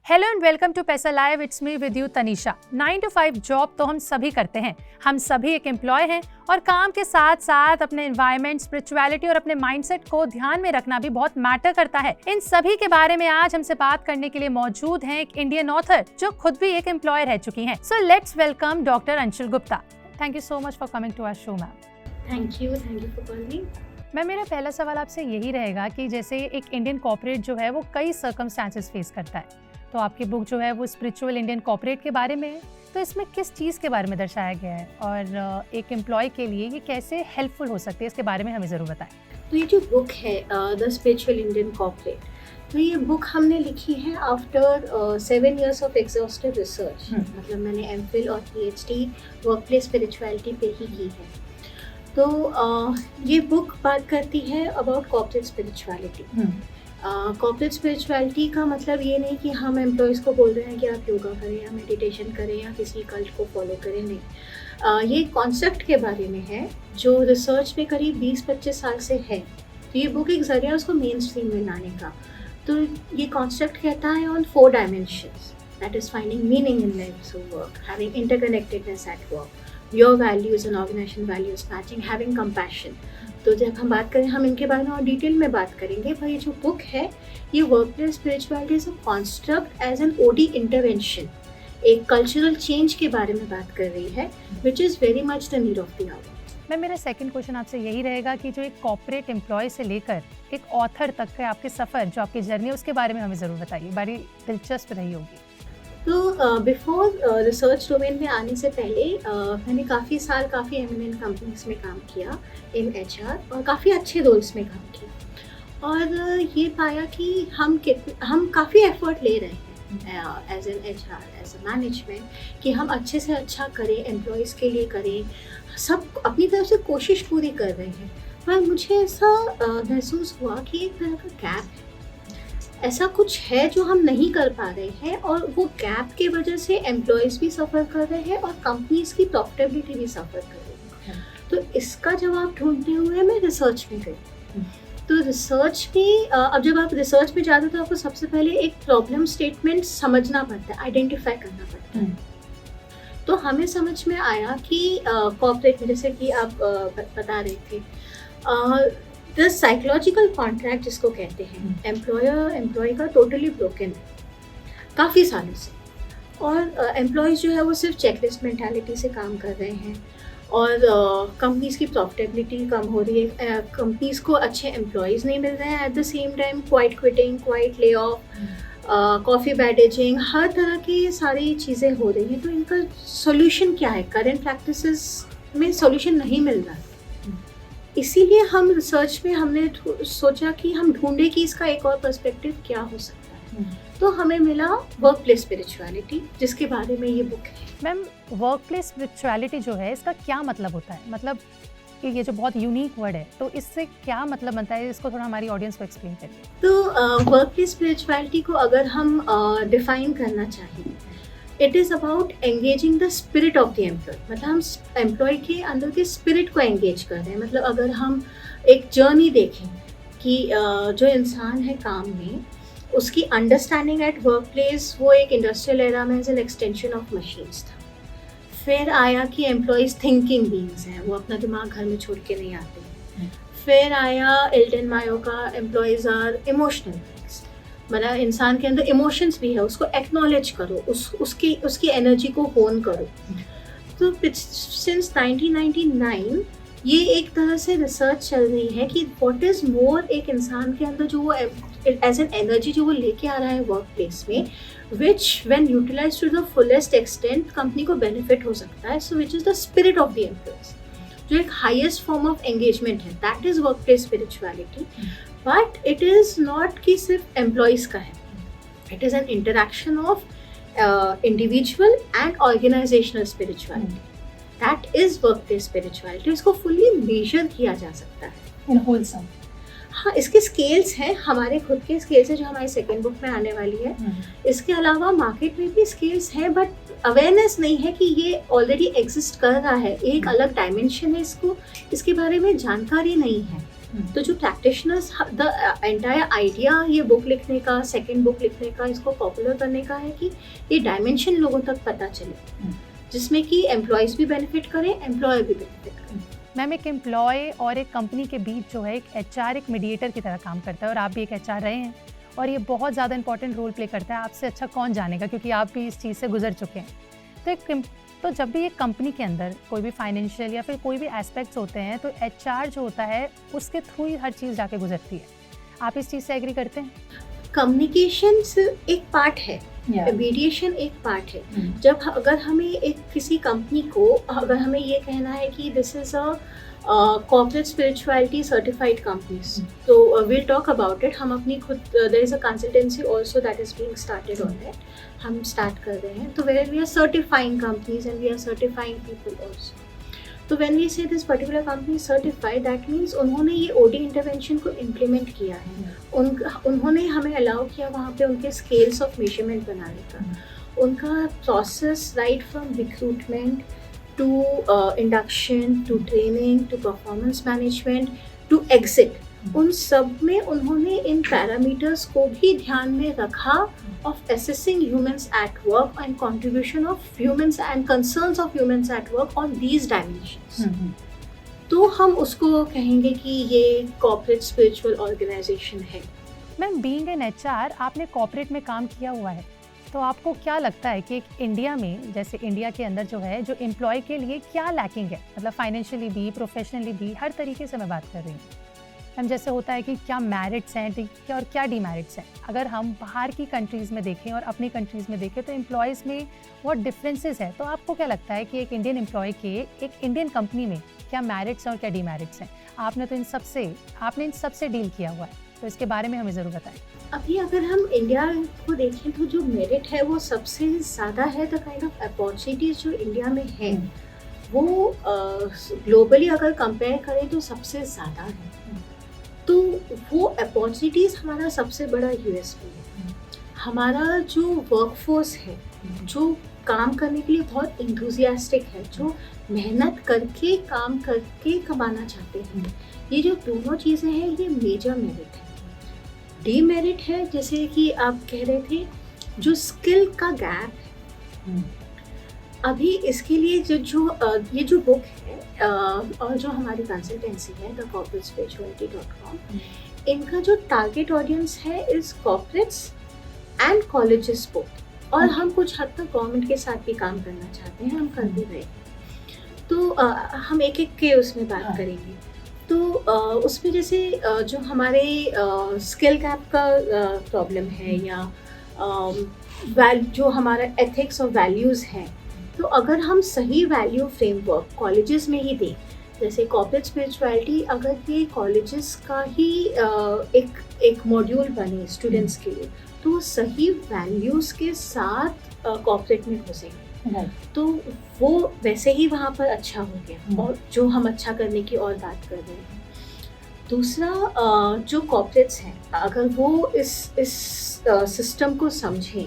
Hello and welcome to पैसा live. It's me with you Tanisha. 9 to 5 job तो हम सभी करते हैं, हम सभी एक एम्प्लॉय हैं और काम के साथ साथ अपने एनवायरनमेंट, स्पिरिचुअलिटी और अपने माइंडसेट को ध्यान में रखना भी बहुत मैटर करता है। इन सभी के बारे में आज हमसे बात करने के लिए मौजूद हैं एक इंडियन ऑथर जो खुद भी एक एम्प्लॉय रह चुकी हैं। So let's welcome doctor Anshul Gupta. Thank you so much for coming to our show ma'am. Thank you for calling. Ma'am, मेरा पहला सवाल आपसे यही रहेगा कि जैसे एक इंडियन कॉर्पोरेट जो है वो कई सर्कमस्टांसेस फेस करता है, तो आपकी बुक जो है वो स्पिरिचुअल इंडियन कॉर्पोरेट के बारे में है, तो इसमें किस चीज़ के बारे में दर्शाया गया है और एक एम्प्लॉय के लिए ये कैसे हेल्पफुल हो सकती है, इसके बारे में हमें ज़रूर बताएं। तो ये जो बुक है द स्पिरिचुअल इंडियन कॉर्पोरेट, तो ये बुक हमने लिखी है after 7 years of exhaustive research. मतलब मैंने एमफिल और पीएचडी वर्कप्लेस स्पिरिचुअलिटी पे ही की है। तो ये बुक बात करती है about corporate spirituality. Corporate spirituality का मतलब ये नहीं कि हम एम्प्लॉयज़ को बोल रहे हैं कि आप योगा करें या मेडिटेशन करें या किसी कल्ट को फॉलो करें, नहीं। ये कॉन्सेप्ट के बारे में है जो रिसर्च में करीब 20-25 साल से है। तो ये बुक एक ज़रिया उसको मेन स्ट्रीम में लाने का। तो ये कॉन्सेप्ट कहता है on 4 dimensions, that is finding meaning in life of work, having interconnectedness at work, your values and organisation values matching, having compassion. तो जब हम बात करें, हम इनके बारे में और डिटेल में बात करेंगे। पर ये जो बुक है ये workplace spirituality is a construct as an OD intervention, एक कल्चरल चेंज के बारे में बात कर रही है, which is very much the need of the hour. Ma'am, मेरा सेकंड क्वेश्चन आपसे यही रहेगा कि जो एक कॉर्पोरेट एम्प्लॉय से लेकर एक ऑथर तक के आपके सफ़र, जो आपकी जर्नी है, उसके बारे में हमें ज़रूर बताइए, बड़ी दिलचस्प रही होगी। तो बिफोर रिसर्च डोमेन में आने से पहले मैंने काफ़ी साल काफ़ी एमिनेंट कंपनीज में काम किया इन एचआर और काफ़ी अच्छे रोल्स में काम किया। और ये पाया कि हम काफ़ी एफर्ट ले रहे हैं as an HR, as a management, कि हम अच्छे से अच्छा करें, एम्प्लॉयज़ के लिए करें, सब अपनी तरफ से कोशिश पूरी कर रहे हैं। पर मुझे ऐसा महसूस हुआ कि एक तरह का गैप है, ऐसा कुछ है जो हम नहीं कर पा रहे हैं, और वो गैप की वजह से एम्प्लॉयज़ भी सफ़र कर रहे हैं और कंपनीज की प्रॉफिटेबिलिटी भी सफ़र कर रही है। तो इसका जवाब ढूंढते हुए मैं रिसर्च में गई। तो रिसर्च में अब जब आप रिसर्च में जाते हो तो आपको सबसे पहले एक प्रॉब्लम स्टेटमेंट समझना पड़ता है, आइडेंटिफाई करना पड़ता है। तो हमें समझ में आया कि कॉर्पोरेट में, जैसे कि आप बता रहे थे, द साइकोलॉजिकल कॉन्ट्रैक्ट जिसको कहते हैं, एम्प्लॉयर एम्प्लॉय का टोटली ब्रोकन है काफ़ी सालों से। और एम्प्लॉयज़ जो है वो सिर्फ चेकलिस्ट मेंटालिटी से काम कर रहे हैं, और कंपनीज़ की प्रॉफिटेबिलिटी कम हो रही है, कंपनीज़ को अच्छे एम्प्लॉयज़ नहीं मिल रहे हैं। At the same time quiet quitting, quiet lay off, coffee badging, हर तरह की सारी चीज़ें हो रही हैं। तो इनका सोल्यूशन क्या है? करंट प्रैक्टिसेस में सोल्यूशन नहीं मिल रहा है। इसीलिए हम रिसर्च में हमने सोचा कि हम ढूंढे कि इसका एक और पर्सपेक्टिव क्या हो सकता है। तो हमें मिला वर्कप्लेस स्पिरिचुअलिटी, जिसके बारे में ये बुक है। मैम, वर्कप्लेस स्पिरिचुअलिटी जो है, इसका क्या मतलब होता है? मतलब कि ये जो बहुत यूनिक वर्ड है, तो इससे क्या मतलब बनता है? इसको थोड़ा हमारी ऑडियंस को एक्सप्लेन करिए। तो वर्कप्लेस स्पिरिचुअलिटी को अगर हम डिफाइन करना चाहें, it is about engaging the spirit of the employ. मतलब हम एम्प्लॉय के अंदर के स्पिरिट को एंगेज कर रहे हैं। मतलब अगर हम एक जर्नी देखें कि जो इंसान है काम में, उसकी अंडरस्टैंडिंग एट वर्क प्लेस, वो एक इंडस्ट्रियल एरा में as an extension of machines था। फिर आया कि एम्प्लॉयज़ थिंकिंग बीइंग्स हैं, वो अपना दिमाग घर में छोड़ के नहीं आते। फिर आया एल्टन मायो का एम्प्लॉयज़ आर इमोशनल, मतलब इंसान के अंदर इमोशंस भी है, उसको एक्नॉलेज करो, उसकी एनर्जी को होन करो। तो सिंस 1999 ये एक तरह से रिसर्च चल रही है कि व्हाट इज़ मोर एक इंसान के अंदर जो वो एज एन एनर्जी जो वो लेके आ रहा है वर्क प्लेस में, which when utilise to the fullest extent company को बेनिफिट हो सकता है। So which is the spirit of the employees, जो एक हाईएस्ट फॉर्म ऑफ एंगेजमेंट है, that is workplace spirituality. But it is not कि सिर्फ एम्प्लॉयज़ का है, it is an interaction of individual and organisational spirituality, that is workplace spirituality. इसको fully measure किया जा सकता है इन होलसम। हाँ, इसके स्केल्स हैं, हमारे खुद के स्केल्स हैं जो हमारी सेकेंड बुक में आने वाली है। इसके अलावा मार्केट में भी स्केल्स हैं, बट अवेयरनेस नहीं है कि ये ऑलरेडी एग्जिस्ट कर रहा है, एक अलग डायमेंशन है, इसको इसके बारे में जानकारी नहीं है। तो जो प्रैक्टिशनर्स, द एंटायर आइडिया ये बुक लिखने का, सेकंड बुक लिखने का, इसको पॉपुलर करने का है कि ये डायमेंशन लोगों तक पता चले, जिसमें कि एम्प्लॉयज भी बेनिफिट करें, एम्प्लॉयर भी बेनिफिट करें। मैम, एक एम्प्लॉय और एक कंपनी के बीच जो है एक एचआर एक मीडिएटर की तरह काम करता है, और आप भी एक एचआर रहे हैं, और ये बहुत ज़्यादा इंपॉर्टेंट रोल प्ले करता है। आपसे अच्छा कौन जानेगा, क्योंकि आप भी इस चीज़ से गुजर चुके हैं। तो जब भी एक कंपनी के अंदर कोई भी फाइनेंशियल या फिर कोई भी एस्पेक्ट्स होते हैं, तो एचआर जो होता है उसके थ्रू ही हर चीज़ जाके गुजरती है। आप इस चीज़ से एग्री करते हैं? कम्युनिकेशन एक पार्ट है, मीडिएशन एक पार्ट है। जब अगर हमें एक किसी कंपनी को, अगर हमें ये कहना है कि this is a corporate spirituality certified companies, तो विल टॉक अबाउट इट। हम अपनी खुद, there is a consultancy also that is being started on that, हम स्टार्ट कर रहे हैं। तो where we are certifying companies and we are certifying people also. तो when we say this particular company certified, that means उन्होंने ये OD intervention को implement किया है। उन्होंने हमें अलाउ किया वहाँ पे उनके स्केल्स ऑफ मेजरमेंट बनाने का। उनका process right from recruitment to induction to training to performance management to exit, उन सब में उन्होंने इन पैरामीटर्स को भी ध्यान में रखा of assessing humans at work and contribution of humans and concerns of humans at work on these dimensions. तो हम उसको कहेंगे कि ये corporate spiritual organization है। मैम, being an HR, आपने कॉर्पोरेट में काम किया हुआ है, तो आपको क्या लगता है कि एक इंडिया में, जैसे इंडिया के अंदर जो है, जो एम्प्लॉय के लिए क्या लैकिंग है, मतलब फाइनेंशियली भी, प्रोफेशनली भी, हर तरीके से मैं बात कर रही हूँ। हम जैसे होता है कि क्या मेरिट्स हैं और क्या डिमेरिट्स हैं। अगर हम बाहर की कंट्रीज़ में देखें और अपनी कंट्रीज़ में देखें, तो एम्प्लॉयज़ में बहुत डिफरेंसेस है। तो आपको क्या लगता है कि एक इंडियन एम्प्लॉय के एक इंडियन कंपनी में क्या मेरिट्स हैं और क्या डिमेरिट्स हैं? आपने इन सब से डील किया हुआ है, तो इसके बारे में हमें ज़रूर बताएं। अभी अगर हम इंडिया को देखें तो जो मेरिट है वो सबसे ज़्यादा है। द काइंड ऑफ अपॉर्चुनिटीज़ जो इंडिया में है वो ग्लोबली अगर कंपेयर करें तो सबसे ज़्यादा है। तो वो अपॉर्चुनिटीज़ हमारा सबसे बड़ा यूएसपी है। हमारा जो वर्कफोर्स है, जो काम करने के लिए बहुत इंथुजियास्टिक है, जो मेहनत करके काम करके कमाना चाहते हैं, ये जो दोनों चीज़ें हैं, ये मेजर मेरिट है। डीमेरिट है, जैसे कि आप कह रहे थे, जो स्किल का गैप है। अभी इसके लिए ये जो बुक है और जो हमारी कंसल्टेंसी है द corporatespirituality.com, इनका जो टारगेट ऑडियंस है is corporates and colleges both, और हम कुछ हद तक गवर्नमेंट के साथ भी काम करना चाहते हैं, हम कर भी रहे हैं। तो हम एक एक के उसमें बात करेंगे। तो उसमें जैसे जो हमारे स्किल गैप का प्रॉब्लम है, या जो हमारा एथिक्स और वैल्यूज़ हैं, तो अगर हम सही वैल्यू फ्रेमवर्क कॉलेजेस में ही दें, जैसे कॉर्पोरेट स्पिरिचुअलिटी, अगर ये कॉलेजेस का ही एक मॉड्यूल बने स्टूडेंट्स के लिए, तो वो सही वैल्यूज़ के साथ कॉर्पोरेट में घुसेंगे, तो वो वैसे ही वहाँ पर अच्छा हो गया। और जो हम अच्छा करने की और बात कर रहे हैं, दूसरा जो कॉर्पोरेट्स हैं, अगर वो इस सिस्टम को समझें,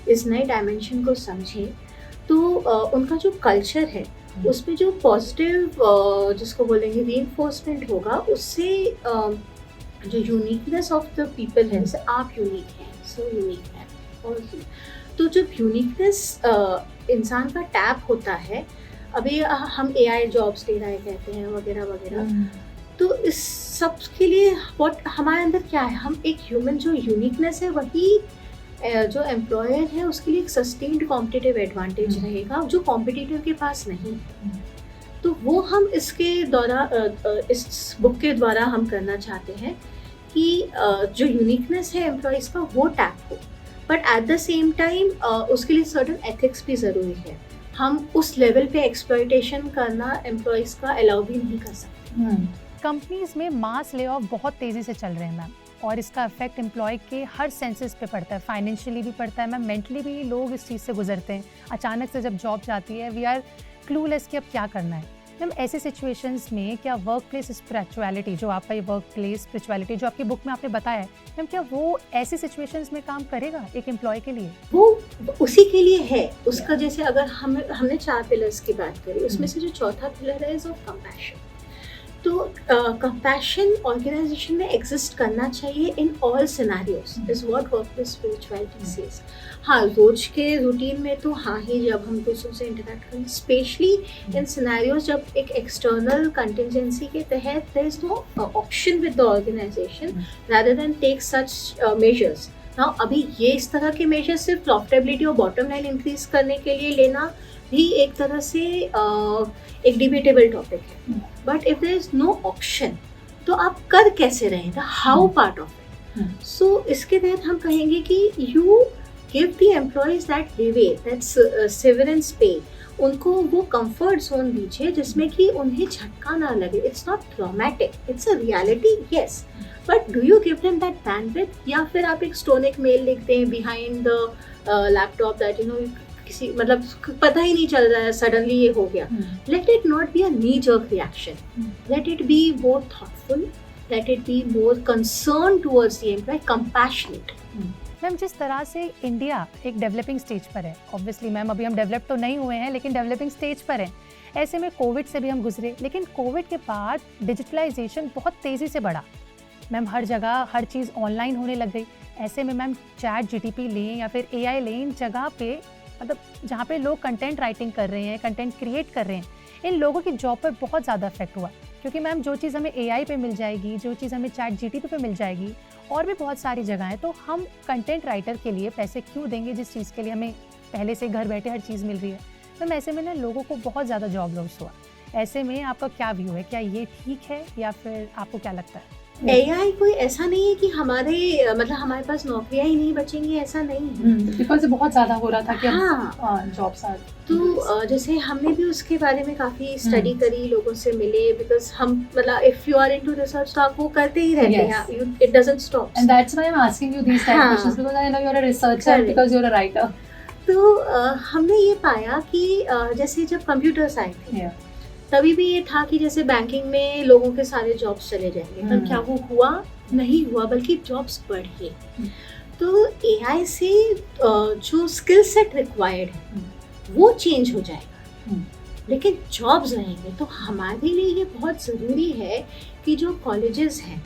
इस नए डायमेंशन को समझें, तो उनका जो कल्चर है उसमें जो पॉजिटिव जिसको बोलेंगे रीइंफोर्समेंट होगा, उससे जो यूनिकनेस ऑफ द पीपल है, जैसे आप यूनिक हैं, सो यूनिक है, और तो जो यूनिकनेस इंसान का टैप होता है, अभी हम AI जॉब्स ले रहे कहते हैं वगैरह वगैरह, तो इस सब के लिए हमारे अंदर क्या है, हम एक ह्यूमन जो यूनिकनेस है, वही जो एम्प्लॉयर है उसके लिए एक सस्टेन्ड कॉम्पिटिटिव एडवांटेज रहेगा जो कॉम्पिटिटर के पास नहीं। तो वो हम इसके द्वारा, इस बुक के द्वारा हम करना चाहते हैं कि जो यूनिकनेस है एम्प्लॉयज़ का वो टैप हो, but at the same time उसके लिए सर्टन एथिक्स भी ज़रूरी है। हम उस लेवल पे एक्सप्लॉयटेशन करना एम्प्लॉयज़ का अलाउ भी नहीं कर सकते। कंपनीज में मास ले ऑफ बहुत तेज़ी से चल रहे हैं मैम, और इसका इफेक्ट एम्प्लॉय के हर सेंसेस पे पड़ता है, फाइनेंशियली भी पड़ता है मैम, मेंटली भी लोग इस चीज़ से गुजरते हैं। अचानक से जब जॉब जाती है, वी आर क्लूलेस कि अब क्या करना है। मैम, ऐसे सिचुएशंस में क्या वर्क प्लेस स्पिरिचुअलिटी, जो आपका ये वर्क प्लेस स्पिरिचुअलिटी जो आपकी बुक में आपने बताया है मैम, क्या वो ऐसी सिचुएशंस में काम करेगा एक एम्प्लॉय के लिए? वो उसी के लिए है उसका। जैसे अगर हमने 4 पिलर्स की बात करी, उसमें से जो चौथा पिलर है इज ऑफ कंपैशन। तो कंपैशन ऑर्गेनाइजेशन में एग्जिस्ट करना चाहिए in all scenarios is what workplace spirituality says. हाँ, रोज के रूटीन में तो हाँ ही, जब हम दूसरों से इंटरेक्ट करें, स्पेशली इन सिनेरियोज जब एक एक्सटर्नल कंटिजेंसी के तहत there is no option with the organisation rather than take such measures. Now अभी ये इस तरह के मेजर्स सिर्फ प्रॉफिटेबिलिटी और बॉटम लाइन इंक्रीज करने के लिए लेना भी एक तरह से एक डिबेटेबल टॉपिक है। But if there is no option तो आप कर कैसे रहे, the how part of it. So इसके तहत हम कहेंगे कि you give the employees that leeway, that's severance pay, उनको वो कंफर्ट जोन दीजिए जिसमें कि उन्हें झटका ना लगे। It's not traumatic, it's a reality, yes, but do you give them that bandwidth? या फिर आप एक स्टोनिक मेल लिखते हैं behind the laptop that you know किसी मतलब पता ही नहीं चल रहा है, सडनली ये हो गया। Let it not be a knee jerk reaction, let it be more thoughtful, let it be more concern towards the employ, compassionate. Ma'am, जिस तरह से इंडिया एक डेवलपिंग स्टेज पर है, ऑब्वियसली मैम अभी हम डेवलप तो नहीं हुए हैं लेकिन डेवलपिंग स्टेज पर हैं, ऐसे में कोविड से भी हम गुजरे, लेकिन कोविड के बाद डिजिटलाइजेशन बहुत तेज़ी से बढ़ा मैम। हर जगह हर चीज़ ऑनलाइन होने लग गई। ऐसे में मैम चैट जीटीपी लें या फिर एआई लें, इन जगह पे मतलब जहाँ पे लोग कंटेंट राइटिंग कर रहे हैं, कंटेंट क्रिएट कर रहे हैं, इन लोगों की जॉब पर बहुत ज़्यादा इफेक्ट हुआ। क्योंकि मैम जो चीज़ हमें एआई पे मिल जाएगी, जो चीज़ हमें चैट जीटीपी पे मिल जाएगी, और भी बहुत सारी जगह हैं, तो हम कंटेंट राइटर के लिए पैसे क्यों देंगे जिस चीज़ के लिए हमें पहले से घर बैठे हर चीज़ मिल रही है। मैम ऐसे में ना लोगों को बहुत ज़्यादा जॉब लॉस हुआ। ऐसे में आपका क्या व्यू है, क्या ये ठीक है या फिर आपको क्या लगता है? एआई कोई ऐसा नहीं है कि हमारे मतलब हमारे पास नौकरियां ही नहीं बचेंगी, ऐसा नहीं है। बिकॉज बहुत ज़्यादा हो रहा था कि हाँ, जॉब्स आ तो जैसे हमने भी उसके बारे में काफ़ी स्टडी करी, लोगों से मिले, बिकॉज हम मतलब if you are into research तो आप वो करते ही रहते हैं, it doesn't stop. And that's why I am asking you these type questions, because I know you are a researcher, because you are a writer. तो हमने ये पाया कि जैसे जब कंप्यूटर्स आए थे तभी भी ये था कि जैसे बैंकिंग में लोगों के सारे जॉब्स चले जाएंगे, पर क्या वो हुआ? नहीं हुआ, बल्कि जॉब्स बढ़े। तो एआई से जो स्किल सेट रिक्वायर्ड है वो चेंज हो जाएगा, लेकिन जॉब्स रहेंगे। तो हमारे लिए ये बहुत ज़रूरी है कि जो कॉलेजेस हैं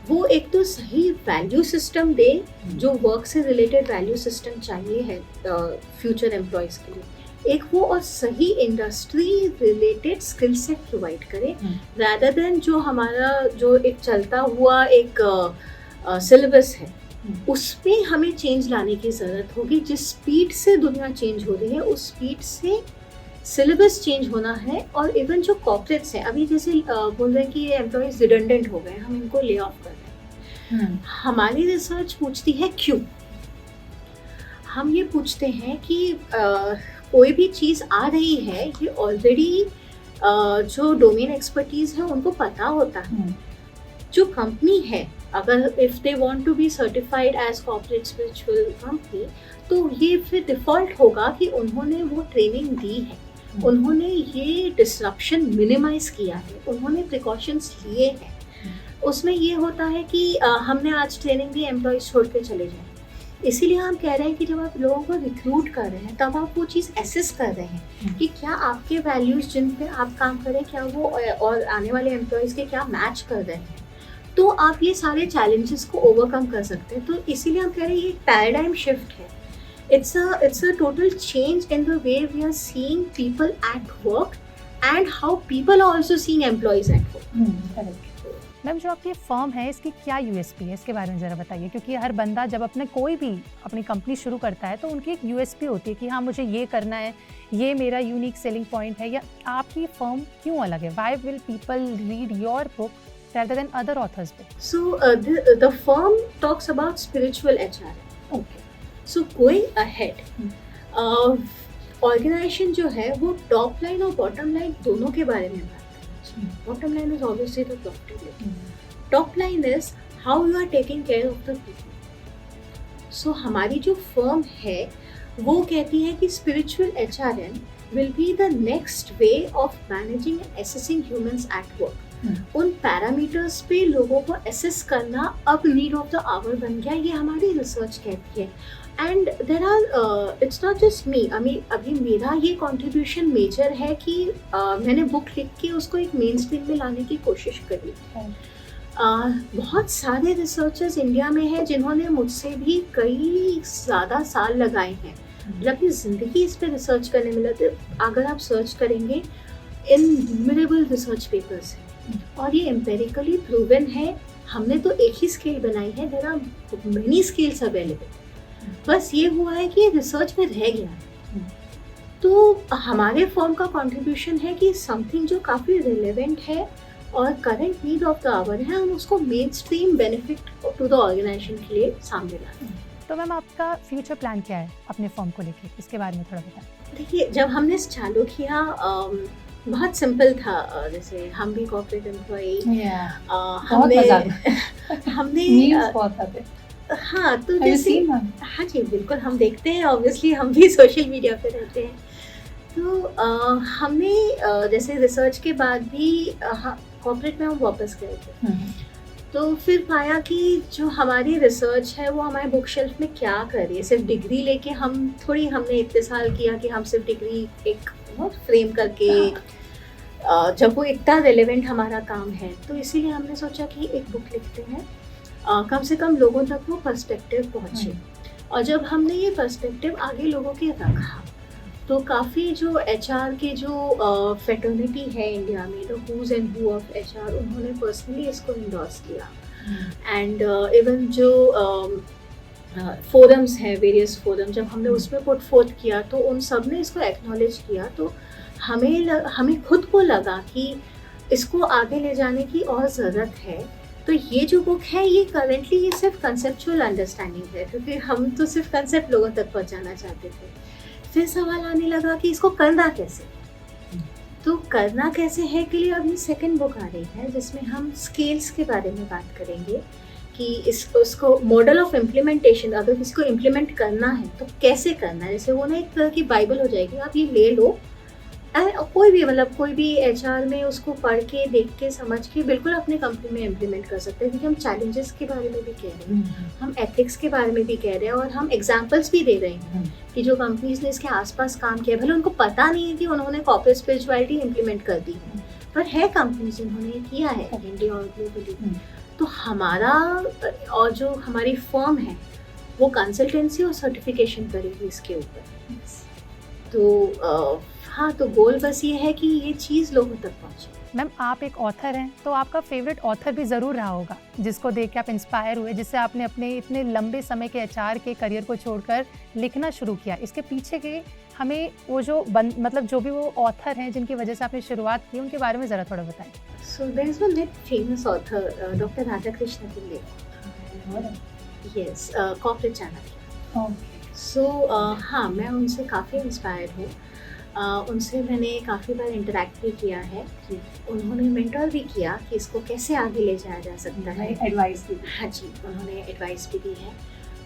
वो एक तो सही वैल्यू सिस्टम दे, जो वर्क से रिलेटेड वैल्यू सिस्टम चाहिए है फ्यूचर एम्प्लॉयज़ के लिए, एक वो और सही industry related skill set provide करे, रादर देन जो हमारा जो एक चलता हुआ एक सिलेबस है उसमें हमें चेंज लाने की ज़रूरत होगी। जिस स्पीड से दुनिया चेंज हो रही है उस स्पीड से सिलेबस चेंज होना है। और इवन जो कॉर्पोरेट्स हैं अभी जैसे बोल रहे हैं कि ये एम्प्लॉयज़ रिडंडेंट हो गए, हम इनको ले ऑफ कर रहे हैं। हमारी रिसर्च पूछती है क्यों। हम ये पूछते हैं कि कोई भी चीज़ आ रही है, ये ऑलरेडी जो डोमेन एक्सपर्टीज़ है उनको पता होता है। जो कंपनी है, अगर if they want to be certified as corporate spiritual company, तो ये फिर डिफ़ॉल्ट होगा कि उन्होंने वो ट्रेनिंग दी है, उन्होंने ये डिसरप्शन मिनिमाइज़ किया है, उन्होंने प्रिकॉशंस लिए हैं। उसमें ये होता है कि हमने आज ट्रेनिंग दी, एम्प्लॉयज़ छोड़ के चले जाएँ। इसीलिए हम कह रहे हैं कि जब आप लोगों को रिक्रूट कर रहे हैं तब आप वो चीज़ एसेस कर रहे हैं कि क्या आपके वैल्यूज़ जिन पे आप काम कर रहे हैं, क्या वो और आने वाले एम्प्लॉयज़ के क्या मैच कर रहे हैं, तो आप ये सारे चैलेंजेस को ओवरकम कर सकते हैं। तो इसीलिए हम कह रहे हैं ये पैराडाइम शिफ्ट है। It's a total change in the way we are seeing people at work and how people are also seeing employees at work. Ma'am जो आपकी फर्म है इसकी क्या यूएसपी है, इसके बारे में ज़रा बताइए। क्योंकि हर बंदा जब अपने कोई भी अपनी कंपनी शुरू करता है तो उनकी एक यूएसपी होती है कि हाँ मुझे ये करना है, ये मेरा यूनिक सेलिंग पॉइंट है। या आपकी फर्म क्यों अलग है? Why will people read your book rather than other authors' book? So the firm talks about spiritual HR. Okay. So going ahead, organization जो है वो टॉप लाइन और बॉटम लाइन दोनों के बारे में बात करती है। Bottom line is obviously the profitability, top line is how you are taking care of the people. So हमारी जो फर्म है वो कहती है कि spiritual HRM will be the next way of managing and assessing humans at work. उन parameters पे लोगों को असेस करना अब नीड ऑफ द आवर बन गया, ये हमारी रिसर्च कहती है। And there are it's not just me, अभी मेरा ये कंट्रीब्यूशन मेजर है कि मैंने बुक लिख के उसको एक मेन स्ट्रीम में लाने की कोशिश करी। बहुत सारे रिसर्चर्स इंडिया में हैं जिन्होंने मुझसे भी कई ज़्यादा साल लगाए हैं, मतलब अपनी ज़िंदगी इस पर रिसर्च करने में लगे। अगर आप सर्च करेंगे इनन्यूमरेबल रिसर्च पेपर्स हैं और ये एम्पेरिकली प्रूवन है। हमने तो एक ही स्केल बनाई है, there are many scales available, बस ये हुआ है कि ये रिसर्च में रह गया। तो हमारे फॉर्म का कंट्रीब्यूशन है कि समथिंग जो काफ़ी रिलेवेंट है और current need of the hour है, हम उसको main stream benefit to the organisation के लिए सामने लाते हैं। तो मैम आपका फ्यूचर प्लान क्या है अपने फॉर्म को लेके, इसके बारे में थोड़ा बताएं। देखिए, जब हमने चालू किया बहुत सिंपल था, जैसे हम भी कॉर्पोरेट एम्प्लॉई, हमने हाँ, तो जैसे हाँ जी बिल्कुल हम देखते हैं, ऑब्वियसली हम भी सोशल मीडिया पे रहते हैं। तो हमने जैसे रिसर्च के बाद भी कॉर्पोरेट में हम वापस गए थे, तो फिर पाया कि जो हमारी रिसर्च है वो हमारे बुक शेल्फ में क्या कर रही है। सिर्फ डिग्री लेके हमने इतने साल किया कि हम सिर्फ डिग्री एक फ्रेम करके, जब वो इतना रेलेवेंट हमारा काम है, तो इसीलिए हमने सोचा कि एक बुक लिखते हैं, कम से कम लोगों तक वो पर्सपेक्टिव पहुँचे। और जब हमने ये पर्सपेक्टिव आगे लोगों के रखा, तो काफ़ी जो एचआर के जो फेटर्निटी है इंडिया में, the whose and who of HR, उन्होंने पर्सनली इसको इंडोर्स किया। एंड इवन जो फोरम्स हैं, वेरियस फोरम, जब हमने उसमें पुट फोर्थ किया तो उन सब ने इसको एक्नॉलेज किया। तो हमें खुद को लगा कि इसको आगे ले जाने की और ज़रूरत है। तो ये जो बुक है ये करेंटली ये सिर्फ कंसेप्चुअल अंडरस्टैंडिंग है, क्योंकि हम तो सिर्फ कंसेप्ट लोगों तक पहुंचाना चाहते थे। फिर सवाल आने लगा कि इसको करना कैसे, तो करना कैसे है के लिए अभी सेकंड बुक आ रही है, जिसमें हम स्केल्स के बारे में बात करेंगे कि इसको मॉडल ऑफ इम्प्लीमेंटेशन, अगर किसी को इम्प्लीमेंट करना है तो कैसे करना है। जैसे वो ना एक तरह की बाइबल हो जाएगी, आप ये ले लो, कोई भी मतलब कोई भी एचआर में उसको पढ़ के, देख के, समझ के बिल्कुल अपने कंपनी में इम्प्लीमेंट कर सकते हैं। क्योंकि हम चैलेंजेस के बारे में भी कह रहे हैं, हम एथिक्स के बारे में भी कह रहे हैं, और हम एग्जांपल्स भी दे रहे हैं कि जो कंपनीज ने इसके आसपास काम किया, भले उनको पता नहीं है कि उन्होंने कॉर्पोरेट स्पिरिचुअलिटी इम्प्लीमेंट कर दी है, पर है कंपनीज जिन्होंने किया है इंडिया और ग्लोबली। तो हमारा और जो हमारी फर्म है वो कंसल्टेंसी और सर्टिफिकेशन करेगी इसके ऊपर। तो हाँ, तो गोल बस ये है कि ये चीज़ लोगों तक पहुँचे। मैम, आप एक ऑथर हैं, तो आपका फेवरेट ऑथर भी ज़रूर रहा होगा जिसको देख के आप इंस्पायर हुए, जिससे आपने अपने इतने लंबे समय के एचआर के करियर को छोड़कर लिखना शुरू किया। इसके पीछे के हमें वो जो मतलब जो भी वो ऑथर हैं जिनकी वजह से आपने शुरुआत की, उनके बारे में ज़रा थोड़ा बताएं। So there is one famous author, doctor Radhakrishna Pillai, yes, corporate Chanakya. So हाँ, मैं उनसे काफ़ी इंस्पायर्ड हूँ। उनसे मैंने काफ़ी बार इंटरेक्ट भी किया है, उन्होंने मेंटर भी किया कि इसको कैसे आगे ले जाया जा सकता है, एडवाइस भी। हाँ जी, उन्होंने एडवाइस भी दी है।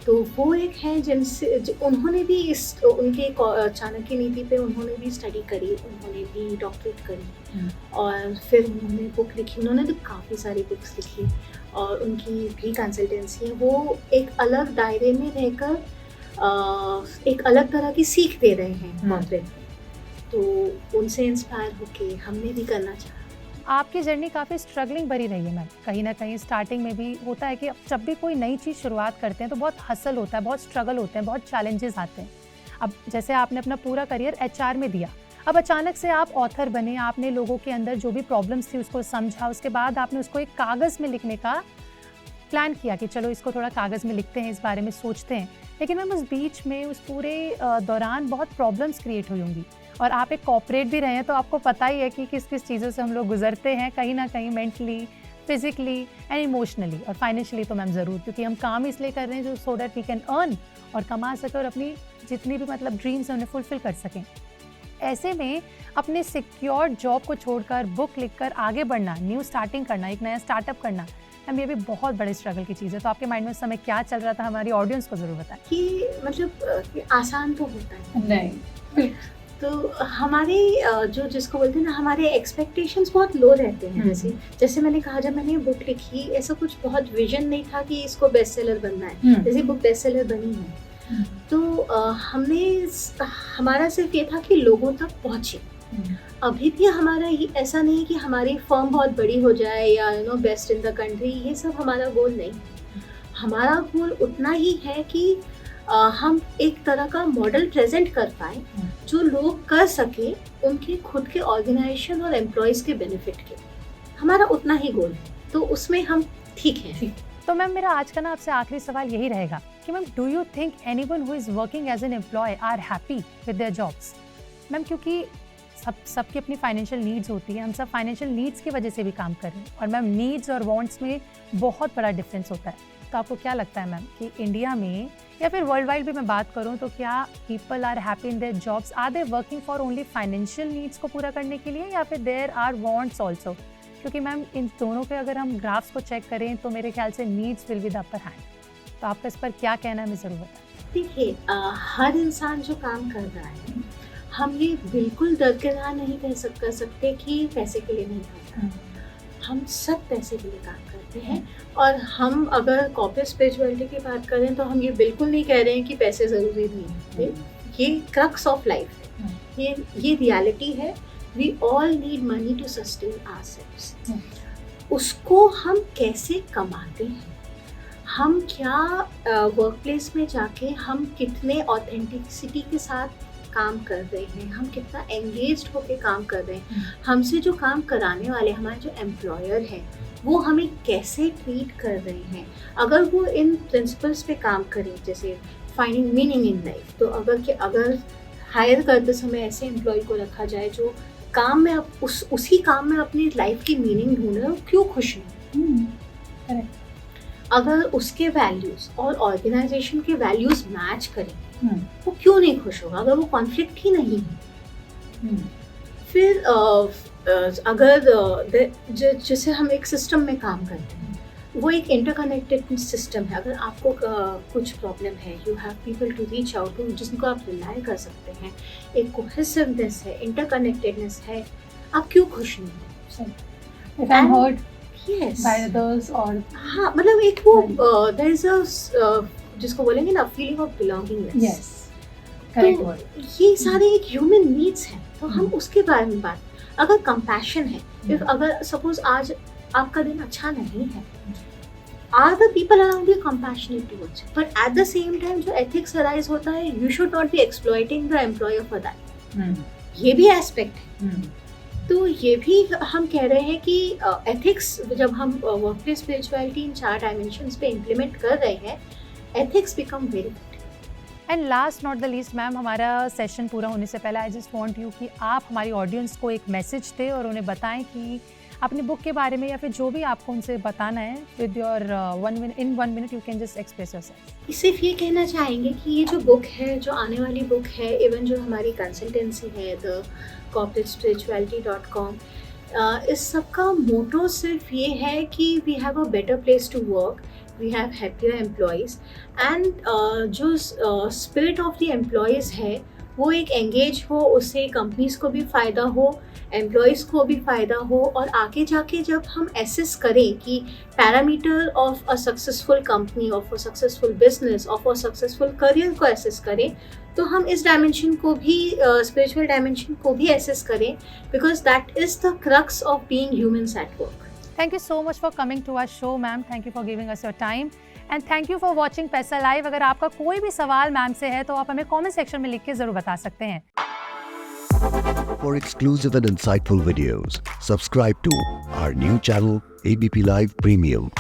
तो वो एक है जिनसे उन्होंने भी उनके चाणक्य नीति पे उन्होंने भी स्टडी करी, उन्होंने भी डॉक्टरेट करी, और फिर उन्होंने बुक लिखी। उन्होंने तो काफ़ी सारी बुक्स लिखी और उनकी भी कंसल्टेंसी है। वो एक अलग दायरे में रहकर एक अलग तरह की सीख दे रहे हैं कॉर्पोरेट, तो उनसे इंस्पायर होके हमने भी करना चाहा। आपकी जर्नी काफ़ी स्ट्रगलिंग भरी रही है मैम, कहीं ना कहीं स्टार्टिंग में भी होता है कि जब भी कोई नई चीज़ शुरुआत करते हैं तो बहुत हसल होता है, बहुत स्ट्रगल होते हैं, बहुत चैलेंजेस आते हैं। अब जैसे आपने अपना पूरा करियर एचआर में दिया, अब अचानक से आप ऑथर बने, आपने लोगों के अंदर जो भी प्रॉब्लम्स थी उसको समझा, उसके बाद आपने उसको एक कागज़ में लिखने का प्लान किया कि चलो इसको थोड़ा कागज़ में लिखते हैं, इस बारे में सोचते हैं। लेकिन मैम उस बीच में, उस पूरे दौरान बहुत प्रॉब्लम्स क्रिएट हुई होंगी, और आप एक कॉर्पोरेट भी रहे हैं, तो आपको पता ही है कि किस किस चीज़ों से हम लोग गुजरते हैं, कहीं ना कहीं मेंटली, फिजिकली एंड इमोशनली और फाइनेंशियली तो मैम ज़रूर, क्योंकि हम काम इसलिए कर रहे हैं जो so that we can earn और कमा सकें और अपनी जितनी भी मतलब ड्रीम्स हैं उन्हें फुलफिल कर सकें। ऐसे में अपने सिक्योर जॉब को छोड़कर बुक लिखकर आगे बढ़ना, न्यू स्टार्टिंग करना, एक नया स्टार्टअप करना, हम ये भी बहुत बड़े स्ट्रगल की चीज़ है। तो आपके माइंड में उस समय क्या चल रहा था, हमारी ऑडियंस को ज़रूर बताएं। कि मतलब आसान तो होता है नहीं, तो हमारे जो जिसको बोलते हैं ना, हमारे एक्सपेक्टेशंस बहुत लो रहते हैं। जैसे मैंने कहा, जब मैंने बुक लिखी ऐसा कुछ बहुत विजन नहीं था कि इसको बेस्ट सेलर बनना है, जैसे बुक बेस्ट सेलर बनी है। तो हमारा सिर्फ ये था कि लोगों तक पहुँचे। अभी भी हमारा ये ऐसा नहीं कि हमारी फर्म बहुत बड़ी हो जाए या बेस्ट इन द कंट्री, ये सब हमारा गोल नहीं। हमारा गोल उतना ही है कि हम एक तरह का मॉडल प्रेजेंट कर पाए जो लोग कर सके उनके खुद के ऑर्गेनाइजेशन और एम्प्लॉयज़ के बेनिफिट के। हमारा उतना ही गोल है, तो उसमें हम ठीक हैं। तो मैम मेरा आज का ना आपसे आखिरी सवाल यही रहेगा कि ma'am do you think anyone who is working as an employ are happy with their jobs? Ma'am क्योंकि सबकी अपनी फाइनेंशियल नीड्स होती है, हम सब फाइनेंशियल नीड्स की वजह से भी काम कर रहे हैं, और मैम नीड्स और वांट्स में बहुत बड़ा डिफरेंस होता है। तो आपको क्या लगता है मैम कि इंडिया में या फिर वर्ल्ड वाइड भी मैं बात करूं तो क्या people are happy in their jobs? Are they working for only financial needs को पूरा करने के लिए या फिर देयर आर वांट्स ऑल्सो? क्योंकि मैम इन दोनों के अगर हम ग्राफ्स को चेक करें तो मेरे ख्याल से needs will be the upper hand. तो आपका इस पर क्या कहना है, मैं ज़रूर बताएं। देखिए, हर इंसान जो काम कर रहा है, हम ये बिल्कुल दरकिनार नहीं कर सकते कि पैसे के लिए नहीं करता। हम सब पैसे के लिए काम करते हैं, और हम अगर कॉर्पोरेट स्पिरिचुअलिटी की बात करें तो हम ये बिल्कुल नहीं कह रहे हैं कि पैसे ज़रूरी नहीं है। ये क्रक्स ऑफ लाइफ है, ये रियलिटी है। We all need money to sustain ourselves. उसको हम कैसे कमाते हैं, हम क्या वर्क प्लेस में जाके हम कितने ऑथेंटिसिटी के साथ काम कर रहे हैं, हम कितना एंगेज्ड होके काम कर रहे हैं, हमसे जो काम कराने वाले हमारे जो एम्प्लॉयर हैं वो हमें कैसे ट्रीट कर रहे हैं। अगर वो इन प्रिंसिपल्स पे काम करें, जैसे फाइंडिंग मीनिंग इन लाइफ, तो अगर हायर करते समय ऐसे एम्प्लॉय को रखा जाए जो काम में उसी काम में अपनी लाइफ की मीनिंग ढूंढ रहे हो, क्यों खुश नहीं? अगर उसके वैल्यूज़ और ऑर्गेनाइजेशन के वैल्यूज़ मैच करें, वो क्यों नहीं खुश होगा? अगर वो कॉन्फ्लिक्ट ही नहीं है, फिर अगर जैसे हम एक सिस्टम में काम करते हैं, वो एक इंटरकनेक्टेड सिस्टम है। अगर आपको कुछ प्रॉब्लम है, you have people to reach out to, जिनको आप रिलाई कर सकते हैं। एक कोहेसिवनेस है, इंटरकनेक्टेडनेस है, आप क्यों खुश नहीं हो? If I'm heard yes by others or हाँ, मतलब एक वो there is a जिसको बोलेंगे ना feeling of belongingness. yes, correct word. तो ये सारे एक ह्यूमन नीड्स हैं, तो हम उसके बारे में बात। अगर कंपैशन है, if अगर सपोज आज आपका दिन अच्छा नहीं है, are the people around you compassionate towards you? But at the same time जो ethics arise होता है, you should not be exploiting the employer for that. ये भी एस्पेक्ट है। तो ये भी हम कह रहे हैं कि एथिक्स जब हम वर्कप्लेस स्पिरिचुअलिटी इन 4 डायमेंशंस पे इम्प्लीमेंट कर रहे हैं, ethics become very good. And last not the least ma'am, हमारा सेशन पूरा होने से पहले आई जस्ट वांट यू कि आप हमारी ऑडियंस को एक मैसेज दें और उन्हें बताएं कि अपनी बुक के बारे में या फिर जो भी आपको उनसे बताना है, with your 1 minute you can just express yourself. सिर्फ ये कहना चाहेंगे कि ये जो बुक है, जो आने वाली बुक है, इवन जो हमारी कंसल्टेंसी है द corporatespirituality.com, इस सब का मोटो सिर्फ ये है कि we have a better place to work, we have happier employees, and जो स्पिरिट ऑफ द एम्प्लॉयज़ है वो एक एंगेज हो, उससे कंपनीज को भी फ़ायदा हो, एम्प्लॉयज़ को भी फ़ायदा हो। और आगे जाके जब हम एसेस करें कि parameter of a successful company, of a successful business, of a successful career को एसेस करें, तो हम इस डायमेंशन को भी स्पिरिचुअल डायमेंशन को भी एसेस करें, because that is the crux of being humans at work. Thank you so much for coming to our show ma'am, thank you for giving us your time, and thank you for watching Paisa live. अगर आपका कोई भी सवाल ma'am से है तो आप हमें कमेंट सेक्शन में लिख के ज़रूर बता सकते हैं। For exclusive and insightful videos, subscribe to our new channel ABP Live Premium.